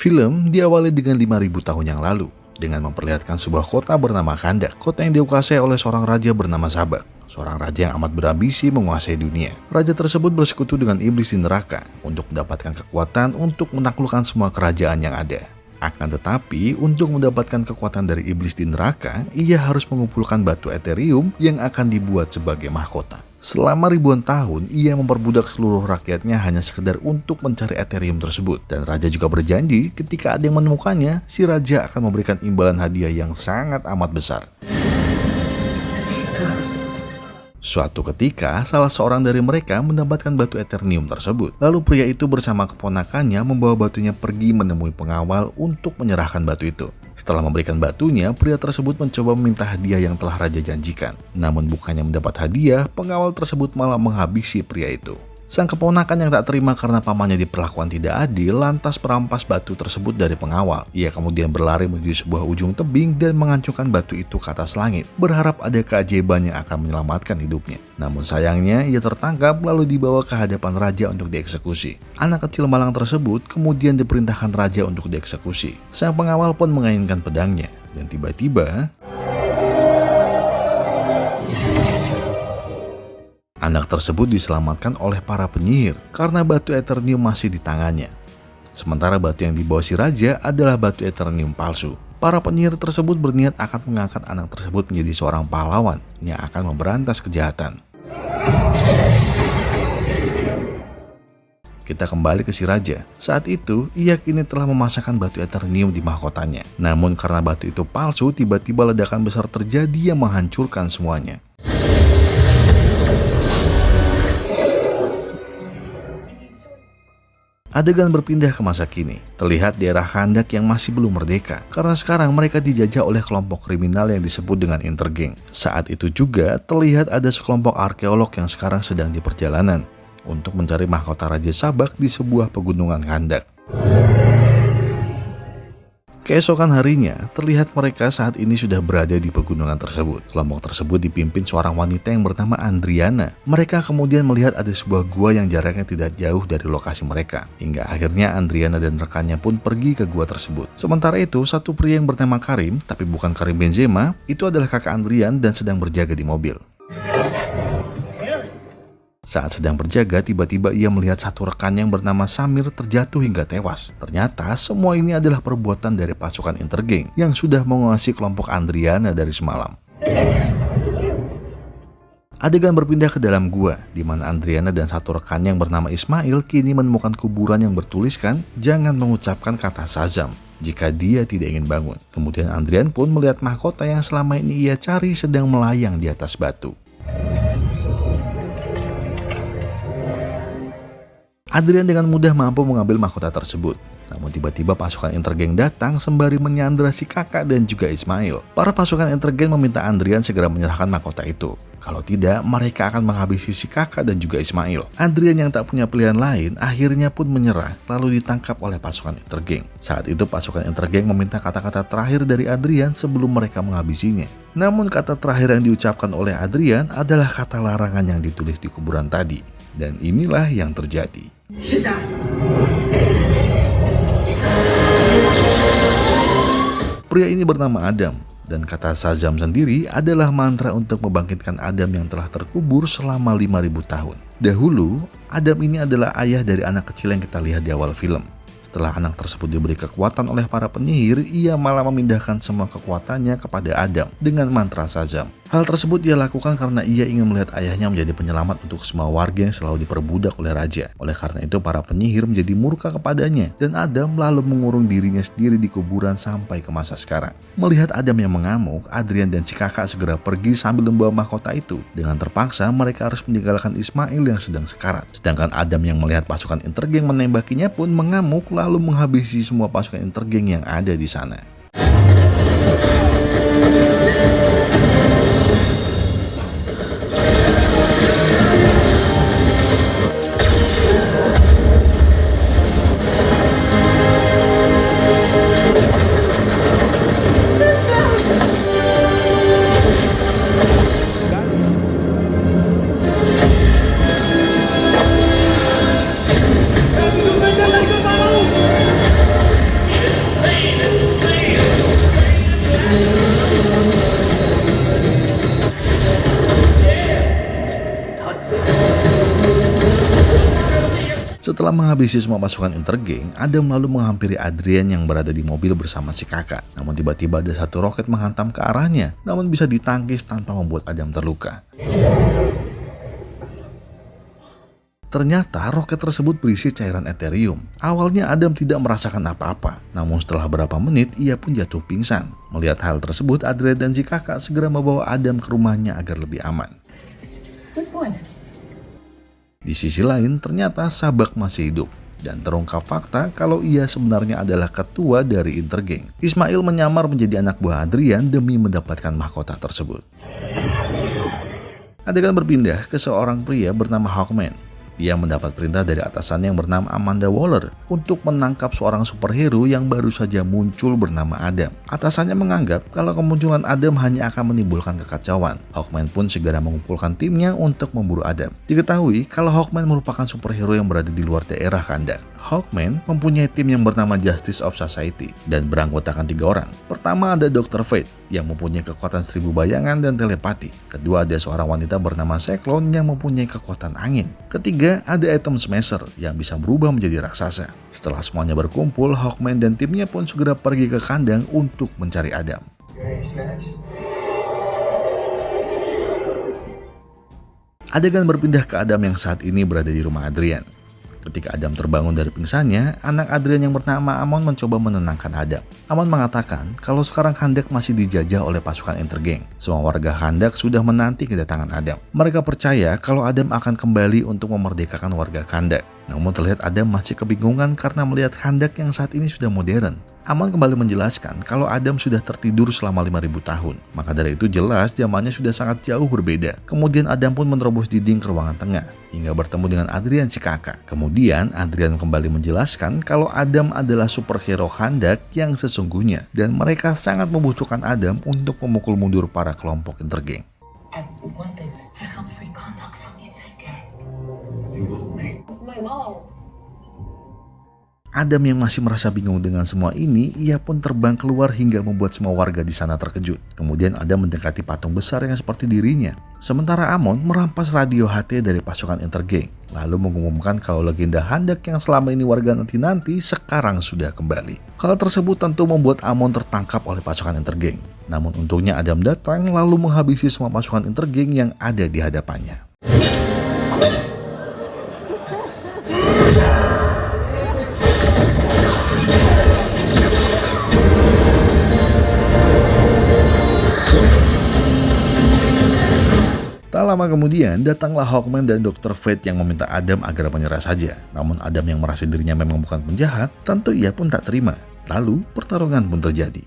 Film diawali dengan 5.000 tahun yang lalu, dengan memperlihatkan sebuah kota bernama Kandak, kota yang dikuasai oleh seorang raja bernama Sabak, seorang raja yang amat berambisi menguasai dunia. Raja tersebut bersekutu dengan iblis di neraka untuk mendapatkan kekuatan untuk menaklukkan semua kerajaan yang ada. Akan tetapi, untuk mendapatkan kekuatan dari iblis di neraka, ia harus mengumpulkan batu Ethereum yang akan dibuat sebagai mahkota. Selama ribuan tahun, ia memperbudak seluruh rakyatnya hanya sekedar untuk mencari Ethereum tersebut. Dan raja juga berjanji ketika ada yang menemukannya, si raja akan memberikan imbalan hadiah yang sangat amat besar. Suatu ketika, salah seorang dari mereka mendapatkan batu Ethereum tersebut. Lalu pria itu bersama keponakannya membawa batunya pergi menemui pengawal untuk menyerahkan batu itu. Setelah memberikan batunya, pria tersebut mencoba meminta hadiah yang telah raja janjikan. Namun bukannya mendapat hadiah, pengawal tersebut malah menghabisi pria itu. Sang keponakan yang tak terima karena pamannya diperlakukan tidak adil, lantas merampas batu tersebut dari pengawal. Ia kemudian berlari menuju sebuah ujung tebing dan mengancungkan batu itu ke atas langit, berharap ada keajaiban yang akan menyelamatkan hidupnya. Namun sayangnya, ia tertangkap lalu dibawa ke hadapan raja untuk dieksekusi. Anak kecil malang tersebut kemudian diperintahkan raja untuk dieksekusi. Sang pengawal pun mengainkan pedangnya, dan tiba-tiba anak tersebut diselamatkan oleh para penyihir karena batu Ethereum masih di tangannya. Sementara batu yang dibawa si raja adalah batu Ethereum palsu. Para penyihir tersebut berniat akan mengangkat anak tersebut menjadi seorang pahlawan yang akan memberantas kejahatan. Kita kembali ke si raja. Saat itu, ia kini telah memasakkan batu Ethereum di mahkotanya. Namun karena batu itu palsu, tiba-tiba ledakan besar terjadi yang menghancurkan semuanya. Adegan berpindah ke masa kini. Terlihat daerah Kandak yang masih belum merdeka, karena sekarang mereka dijajah oleh kelompok kriminal yang disebut dengan Intergang. Saat itu juga terlihat ada sekelompok arkeolog yang sekarang sedang di perjalanan untuk mencari mahkota Raja Sabak di sebuah pegunungan Kandak. Keesokan harinya, terlihat mereka saat ini sudah berada di pegunungan tersebut. Kelompok tersebut dipimpin seorang wanita yang bernama Andriana. Mereka kemudian melihat ada sebuah gua yang jaraknya tidak jauh dari lokasi mereka. Hingga akhirnya Andriana dan rekannya pun pergi ke gua tersebut. Sementara itu, satu pria yang bernama Karim, tapi bukan Karim Benzema, itu adalah kakak Andrian dan sedang berjaga di mobil. Saat sedang berjaga, tiba-tiba ia melihat satu rekan yang bernama Samir terjatuh hingga tewas. Ternyata semua ini adalah perbuatan dari pasukan Intergang yang sudah menguasai kelompok Andriana dari semalam. Adegan berpindah ke dalam gua, di mana Andriana dan satu rekan yang bernama Ismail kini menemukan kuburan yang bertuliskan jangan mengucapkan kata Shazam jika dia tidak ingin bangun. Kemudian Andrian pun melihat mahkota yang selama ini ia cari sedang melayang di atas batu. Adrian dengan mudah mampu mengambil mahkota tersebut. Namun tiba-tiba pasukan Intergang datang sembari menyandra si kakak dan juga Ismail. Para pasukan Intergang meminta Adrian segera menyerahkan mahkota itu. Kalau tidak, mereka akan menghabisi si kakak dan juga Ismail. Adrian yang tak punya pilihan lain akhirnya pun menyerah lalu ditangkap oleh pasukan Intergang. Saat itu pasukan Intergang meminta kata-kata terakhir dari Adrian sebelum mereka menghabisinya. Namun kata terakhir yang diucapkan oleh Adrian adalah kata larangan yang ditulis di kuburan tadi. Dan inilah yang terjadi. Pria ini bernama Adam, dan kata Shazam sendiri adalah mantra untuk membangkitkan Adam yang telah terkubur selama 5.000 tahun. Dahulu, Adam ini adalah ayah dari anak kecil yang kita lihat di awal film. Setelah anak tersebut diberi kekuatan oleh para penyihir, ia malah memindahkan semua kekuatannya kepada Adam dengan mantra Shazam. Hal tersebut ia lakukan karena ia ingin melihat ayahnya menjadi penyelamat untuk semua warga yang selalu diperbudak oleh raja. Oleh karena itu para penyihir menjadi murka kepadanya dan Adam lalu mengurung dirinya sendiri di kuburan sampai ke masa sekarang. Melihat Adam yang mengamuk, Adrian dan si kakak segera pergi sambil membawa mahkota itu. Dengan terpaksa mereka harus meninggalkan Ismail yang sedang sekarat. Sedangkan Adam yang melihat pasukan Intergang menembakinya pun mengamuk lalu menghabisi semua pasukan Intergang yang ada di sana. Setelah menghabisi semua pasukan intergeng, Adam lalu menghampiri Adrian yang berada di mobil bersama si kakak. Namun tiba-tiba ada satu roket menghantam ke arahnya, namun bisa ditangkis tanpa membuat Adam terluka. Ternyata roket tersebut berisi cairan Ethereum. Awalnya Adam tidak merasakan apa-apa, namun setelah beberapa menit ia pun jatuh pingsan. Melihat hal tersebut, Adrian dan si kakak segera membawa Adam ke rumahnya agar lebih aman. Di sisi lain, ternyata Sabak masih hidup dan terungkap fakta kalau ia sebenarnya adalah ketua dari intergeng. Ismail menyamar menjadi anak buah Adrian demi mendapatkan mahkota tersebut. Adegan berpindah ke seorang pria bernama Hawkman. Dia mendapat perintah dari atasannya yang bernama Amanda Waller untuk menangkap seorang superhero yang baru saja muncul bernama Adam. Atasannya menganggap kalau kemunculan Adam hanya akan menimbulkan kekacauan. Hawkman pun segera mengumpulkan timnya untuk memburu Adam. Diketahui kalau Hawkman merupakan superhero yang berada di luar daerah Kandak. Hawkman mempunyai tim yang bernama Justice of Society dan beranggotakan 3 orang. Pertama ada Dr. Fate yang mempunyai kekuatan 1000 bayangan dan telepati. Kedua ada seorang wanita bernama Cyclone yang mempunyai kekuatan angin. Ketiga ada Atom Smasher yang bisa berubah menjadi raksasa. Setelah semuanya berkumpul, Hawkman dan timnya pun segera pergi ke kandang untuk mencari Adam. Adegan berpindah ke Adam yang saat ini berada di rumah Adrian. Ketika Adam terbangun dari pingsannya, anak Adrian yang bernama Amon mencoba menenangkan Adam. Amon mengatakan kalau sekarang Kandak masih dijajah oleh pasukan intergeng. Semua warga Kandak sudah menanti kedatangan Adam. Mereka percaya kalau Adam akan kembali untuk memerdekakan warga Kandak. Namun terlihat Adam masih kebingungan karena melihat Kandak yang saat ini sudah modern. Amon kembali menjelaskan kalau Adam sudah tertidur selama 5000 tahun. Maka dari itu jelas zamannya sudah sangat jauh berbeda. Kemudian Adam pun menerobos dinding ke ruangan tengah hingga bertemu dengan Adrian si kakak. Kemudian Adrian kembali menjelaskan kalau Adam adalah superhero Kandak yang sesungguhnya dan mereka sangat membutuhkan Adam untuk memukul mundur para kelompok intergeng. Adam yang masih merasa bingung dengan semua ini, ia pun terbang keluar hingga membuat semua warga di sana terkejut. Kemudian Adam mendekati patung besar yang seperti dirinya. Sementara Amon merampas radio HT dari pasukan intergeng, lalu mengumumkan kalau legenda Kandak yang selama ini warga nanti-nanti sekarang sudah kembali. Hal tersebut tentu membuat Amon tertangkap oleh pasukan intergeng. Namun untungnya Adam datang lalu menghabisi semua pasukan intergeng yang ada di hadapannya. Tak lama kemudian, datanglah Hawkman dan Dr. Fate yang meminta Adam agar menyerah saja. Namun Adam yang merasa dirinya memang bukan penjahat, tentu ia pun tak terima. Lalu, pertarungan pun terjadi.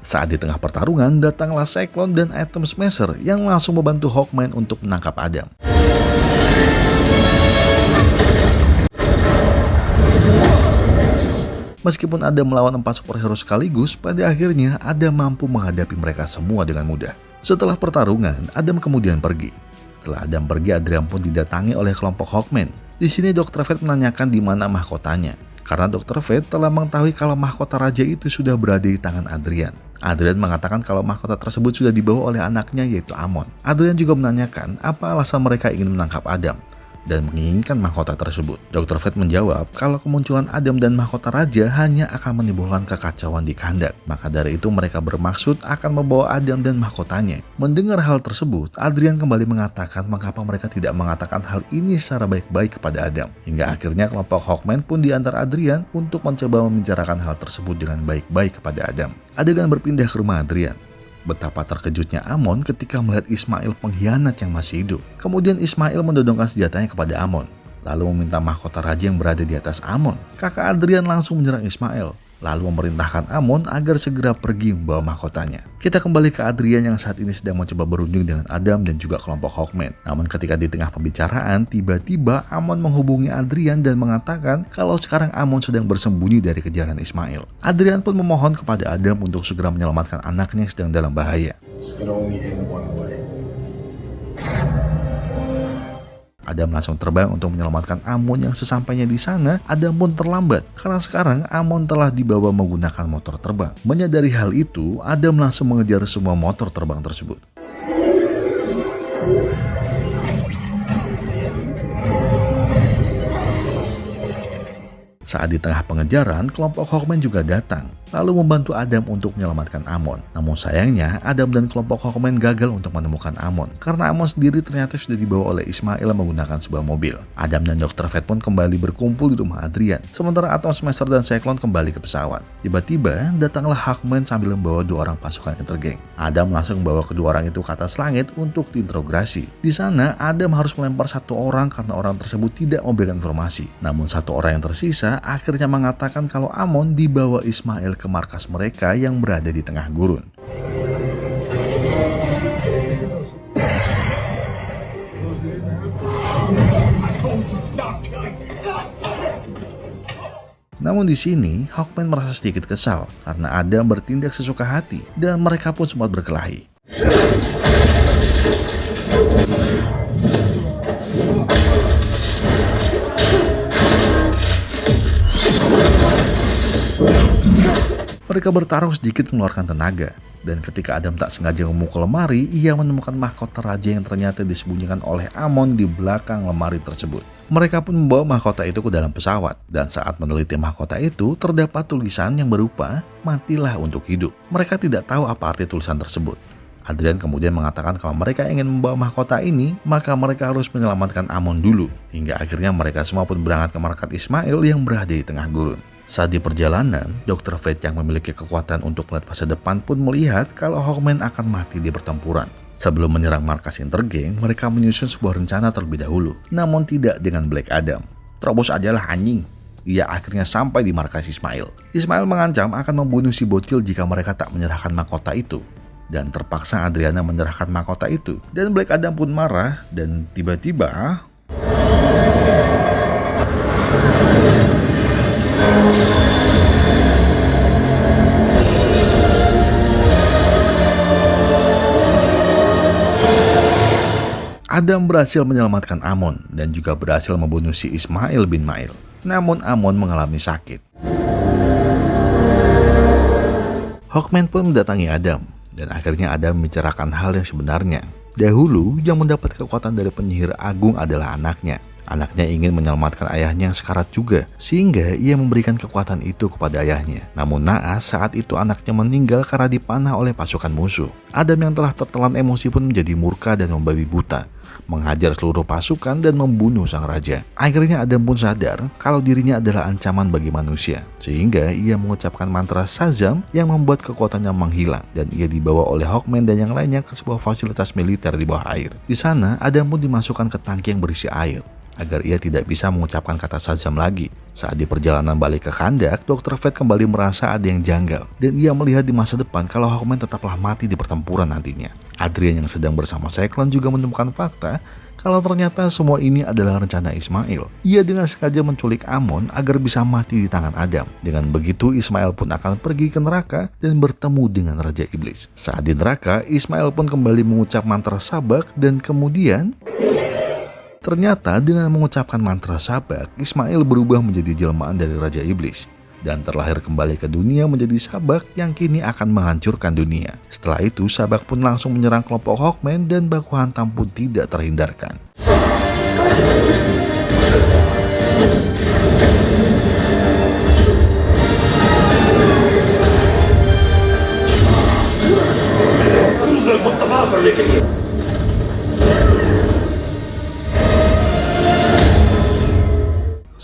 Saat di tengah pertarungan, datanglah Cyclone dan Atom Smasher yang langsung membantu Hawkman untuk menangkap Adam. Meskipun Adam melawan 4 superhero sekaligus, pada akhirnya Adam mampu menghadapi mereka semua dengan mudah. Setelah pertarungan, Adam kemudian pergi. Setelah Adam pergi, Adrian pun didatangi oleh kelompok Hawkman. Di sini Dr. Fate menanyakan di mana mahkotanya. Karena Dr. Fate telah mengetahui kalau mahkota raja itu sudah berada di tangan Adrian. Adrian mengatakan kalau mahkota tersebut sudah dibawa oleh anaknya yaitu Amon. Adrian juga menanyakan apa alasan mereka ingin menangkap Adam dan menginginkan mahkota tersebut. Dr. Fate menjawab kalau kemunculan Adam dan mahkota raja hanya akan menimbulkan kekacauan di Kandak. Maka dari itu mereka bermaksud akan membawa Adam dan mahkotanya. Mendengar hal tersebut, Adrian kembali mengatakan mengapa mereka tidak mengatakan hal ini secara baik-baik kepada Adam. Hingga akhirnya kelompok Hawkman pun diantar Adrian untuk mencoba membicarakan hal tersebut dengan baik-baik kepada Adam. Adegan berpindah ke rumah Adrian. Betapa terkejutnya Amon ketika melihat Ismail pengkhianat yang masih hidup. Kemudian Ismail mendodongkan senjatanya kepada Amon, lalu meminta mahkota raja yang berada di atas Amon. Kakak Adrian langsung menyerang Ismail. lalu memerintahkan Amon agar segera pergi membawa mahkotanya. Kita kembali ke Adrian yang saat ini sedang mencoba berunding dengan Adam dan juga kelompok Hawkman. Namun ketika di tengah pembicaraan, tiba-tiba Amon menghubungi Adrian dan mengatakan kalau sekarang Amon sedang bersembunyi dari kejaran Ismail. Adrian pun memohon kepada Adam untuk segera menyelamatkan anaknya yang sedang dalam bahaya. Adam langsung terbang untuk menyelamatkan Amon yang sesampainya di sana, Adam pun terlambat karena sekarang Amon telah dibawa menggunakan motor terbang. Menyadari hal itu, Adam langsung mengejar semua motor terbang tersebut. Saat di tengah pengejaran, kelompok Hawkman juga datang, lalu membantu Adam untuk menyelamatkan Amon. Namun sayangnya, Adam dan kelompok Hawkman gagal untuk menemukan Amon, karena Amon sendiri ternyata sudah dibawa oleh Ismail menggunakan sebuah mobil. Adam dan Dr. Fate pun kembali berkumpul di rumah Adrian, sementara Atom Smasher dan Cyclone kembali ke pesawat. Tiba-tiba, datanglah Hawkman sambil membawa 2 orang pasukan Intergang. Adam langsung membawa kedua orang itu ke atas langit untuk diinterogasi. Di sana, Adam harus melempar 1 orang karena orang tersebut tidak memberikan informasi. Namun 1 orang yang tersisa akhirnya mengatakan kalau Amon dibawa Ismail ke markas mereka yang berada di tengah gurun. Namun di sini, Hawkman merasa sedikit kesal karena Adam bertindak sesuka hati dan mereka pun sempat berkelahi. Mereka bertarung sedikit mengeluarkan tenaga, dan ketika Adam tak sengaja memukul lemari, ia menemukan mahkota raja yang ternyata disembunyikan oleh Amon di belakang lemari tersebut. Mereka pun membawa mahkota itu ke dalam pesawat, dan saat meneliti mahkota itu, terdapat tulisan yang berupa, "Matilah untuk hidup." Mereka tidak tahu apa arti tulisan tersebut. Adrian kemudian mengatakan kalau mereka ingin membawa mahkota ini, maka mereka harus menyelamatkan Amon dulu. Hingga akhirnya mereka semua pun berangkat ke markas Ismail yang berada di tengah gurun. Saat di perjalanan, Dr. Fate yang memiliki kekuatan untuk melihat masa depan pun melihat kalau Hawkman akan mati di pertempuran. Sebelum menyerang markas Intergang, mereka menyusun sebuah rencana terlebih dahulu, namun tidak dengan Black Adam. Terobos ajalah anjing. Ia akhirnya sampai di markas Ismail. Ismail mengancam akan membunuh si bocil jika mereka tak menyerahkan mahkota itu. Dan terpaksa Adriana menyerahkan mahkota itu. Dan Black Adam pun marah dan tiba-tiba Adam berhasil menyelamatkan Amon dan juga berhasil membunuh si Ismail bin Mail. Namun Amon mengalami sakit. Hawkman pun mendatangi Adam dan akhirnya Adam membicarakan hal yang sebenarnya. Dahulu yang mendapat kekuatan dari penyihir agung adalah anaknya. Anaknya ingin menyelamatkan ayahnya yang sekarat juga, sehingga ia memberikan kekuatan itu kepada ayahnya. Namun naas saat itu anaknya meninggal karena dipanah oleh pasukan musuh. Adam yang telah tertelan emosi pun menjadi murka dan membabi buta, menghajar seluruh pasukan dan membunuh sang raja. Akhirnya Adam pun sadar kalau dirinya adalah ancaman bagi manusia, sehingga ia mengucapkan mantra Shazam yang membuat kekuatannya menghilang dan ia dibawa oleh Hawkman dan yang lainnya ke sebuah fasilitas militer di bawah air. Di sana Adam pun dimasukkan ke tangki yang berisi air agar ia tidak bisa mengucapkan kata Shazam lagi. Saat di perjalanan balik ke Khandak, Dr. Fate kembali merasa ada yang janggal dan ia melihat di masa depan kalau Hawkman tetaplah mati di pertempuran nantinya. Adrian yang sedang bersama Cyclone juga menemukan fakta kalau ternyata semua ini adalah rencana Ismail. Ia dengan sengaja menculik Amon agar bisa mati di tangan Adam. Dengan begitu Ismail pun akan pergi ke neraka dan bertemu dengan Raja Iblis. Saat di neraka, Ismail pun kembali mengucap mantra sabak dan kemudian ternyata dengan mengucapkan mantra sabak, Ismail berubah menjadi jelmaan dari Raja Iblis dan terlahir kembali ke dunia menjadi sabak yang kini akan menghancurkan dunia. Setelah itu, sabak pun langsung menyerang kelompok Hawkman dan baku hantam pun tidak terhindarkan.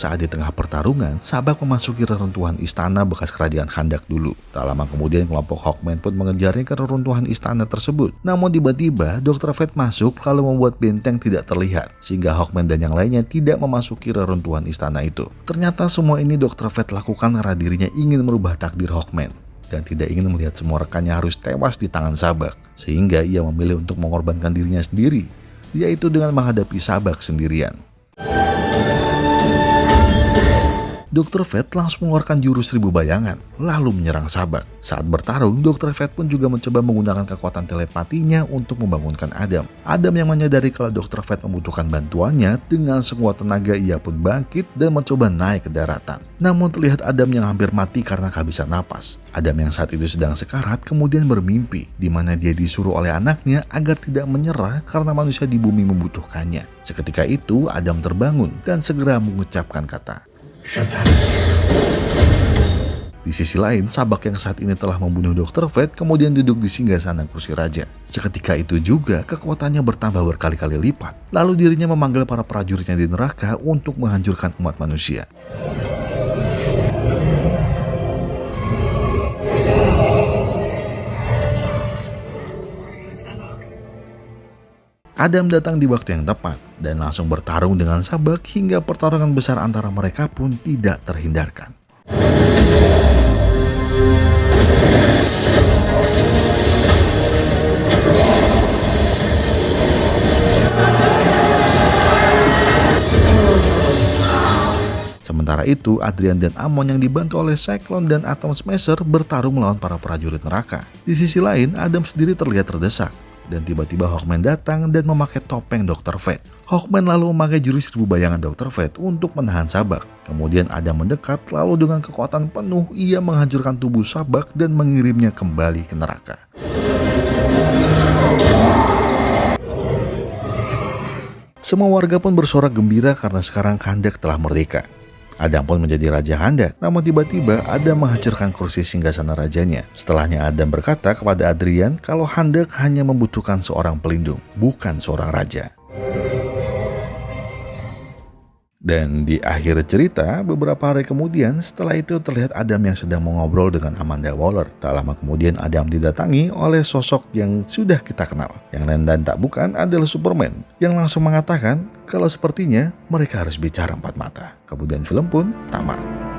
Saat di tengah pertarungan, Sabak memasuki reruntuhan istana bekas kerajaan Khandak dulu. Tak lama kemudian kelompok Hawkman pun mengejarnya ke reruntuhan istana tersebut. Namun tiba-tiba Dr. Fate masuk lalu membuat benteng tidak terlihat, sehingga Hawkman dan yang lainnya tidak memasuki reruntuhan istana itu. Ternyata semua ini Dr. Fate lakukan karena dirinya ingin merubah takdir Hawkman dan tidak ingin melihat semua rekannya harus tewas di tangan Sabak, sehingga ia memilih untuk mengorbankan dirinya sendiri, yaitu dengan menghadapi Sabak sendirian. Dr. Fate langsung mengeluarkan jurus 1000 bayangan, lalu menyerang Sabak. Saat bertarung, Dr. Fate pun juga mencoba menggunakan kekuatan telepatinya untuk membangunkan Adam. Adam yang menyadari kalau Dr. Fate membutuhkan bantuannya, dengan sekuat tenaga ia pun bangkit dan mencoba naik ke daratan. Namun terlihat Adam yang hampir mati karena kehabisan napas. Adam yang saat itu sedang sekarat kemudian bermimpi, di mana dia disuruh oleh anaknya agar tidak menyerah karena manusia di bumi membutuhkannya. Seketika itu, Adam terbangun dan segera mengucapkan kata Shazam. Di sisi lain, Sabak yang saat ini telah membunuh Dr. Fate kemudian duduk di singgasana kursi raja. Seketika itu juga kekuatannya bertambah berkali-kali lipat. Lalu dirinya memanggil para prajuritnya di neraka untuk menghancurkan umat manusia. Adam datang di waktu yang tepat dan langsung bertarung dengan Sabak hingga pertarungan besar antara mereka pun tidak terhindarkan. Sementara itu, Adrian dan Amon yang dibantu oleh Cyclone dan Atom Smasher bertarung melawan para prajurit neraka. Di sisi lain, Adam sendiri terlihat terdesak. Dan tiba-tiba Hawkman datang dan memakai topeng Dr. Fate. Hawkman lalu memakai jurus 1000 bayangan Dr. Fate untuk menahan Sabak. Kemudian Adam mendekat, lalu dengan kekuatan penuh ia menghancurkan tubuh Sabak dan mengirimnya kembali ke neraka. Semua warga pun bersorak gembira karena sekarang Khandak telah merdeka. Adam pun menjadi Raja Khandak, namun tiba-tiba Adam menghancurkan kursi singgasana rajanya. Setelahnya Adam berkata kepada Adrian kalau Khandak hanya membutuhkan seorang pelindung, bukan seorang raja. Dan di akhir cerita, beberapa hari kemudian setelah itu terlihat Adam yang sedang mengobrol dengan Amanda Waller. Tak lama kemudian Adam didatangi oleh sosok yang sudah kita kenal. Yang lain dan tak bukan adalah Superman, yang langsung mengatakan kalau sepertinya mereka harus bicara empat mata. Kemudian film pun tamat.